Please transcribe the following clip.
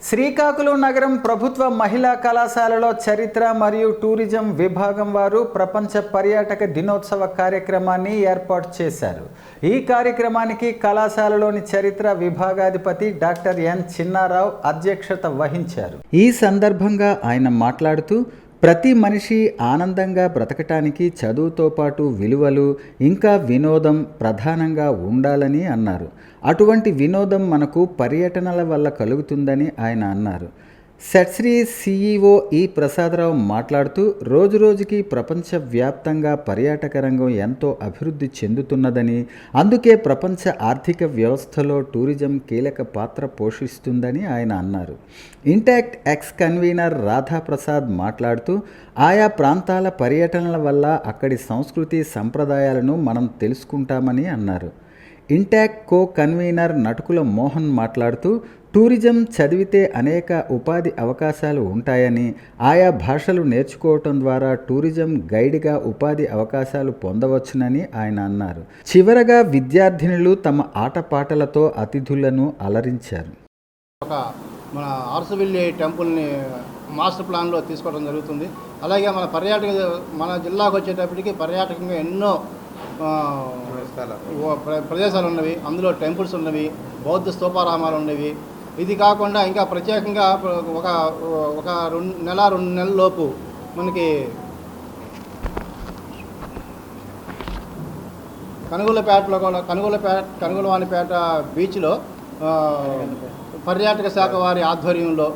శ్రీకాకుళం నగరం ప్రభుత్వ మహిళా కళాశాలలో చరిత్ర మరియు టూరిజం విభాగం వారు ప్రపంచ పర్యాటక దినోత్సవ కార్యక్రమాన్ని ఏర్పాటు చేశారు. ఈ కార్యక్రమానికి కళాశాలలోని చరిత్ర విభాగాధిపతి డాక్టర్ ఎన్ చిన్నారావు అధ్యక్షత వహించారు. ఈ సందర్భంగా ఆయన మాట్లాడుతూ ప్రతి మనిషి ఆనందంగా బ్రతకటానికి చదువుతో పాటు విలువలు ఇంకా వినోదం ప్రధానంగా ఉండాలని అన్నారు. అటువంటి వినోదం మనకు పర్యటనల వల్ల కలుగుతుందని ఆయన అన్నారు. సెట్స్రీ సిఇఓ ఈ ప్రసాదరావు మాట్లాడుతూ రోజురోజుకి ప్రపంచవ్యాప్తంగా పర్యాటక రంగం ఎంతో అభివృద్ధి చెందుతున్నదని, అందుకే ప్రపంచ ఆర్థిక వ్యవస్థలో టూరిజం కీలక పాత్ర పోషిస్తుందని ఆయన అన్నారు. ఇంటాక్ట్ ఎక్స్ కన్వీనర్ రాధాప్రసాద్ మాట్లాడుతూ ఆయా ప్రాంతాల పర్యటనల వల్ల అక్కడి సంస్కృతి సంప్రదాయాలను మనం తెలుసుకుంటామని అన్నారు. Intact co convener Natukula Mohan మాట్లాడుతూ టూరిజం చదివితే అనేక ఉపాధి అవకాశాలు ఉంటాయని, ఆయా భాషలు నేర్చుకోవటం ద్వారా టూరిజం గైడ్గా ఉపాధి అవకాశాలు పొందవచ్చునని ఆయన అన్నారు. చివరగా విద్యార్థినులు తమ ఆటపాటలతో అతిథులను అలరించారు. మన ఆర్సవిల్లి టెంపుల్ని మాస్టర్ ప్లాన్లో తీసుకోవడం జరుగుతుంది. అలాగే మన జిల్లాకు వచ్చేటప్పటికి పర్యాటకంగా ఎన్నో ప్రదేశాలు ఉన్నవి, అందులో టెంపుల్స్ ఉన్నవి, బౌద్ధ స్తూపారామాలు ఉన్నవి. ఇది కాకుండా ఇంకా ప్రత్యేకంగా ఒక 2 నెలల లోపు మనకి కనుగొలపేటలో కూడా కనుగొలవానిపేట బీచ్లో పర్యాటక శాఖ వారి ఆధ్వర్యంలో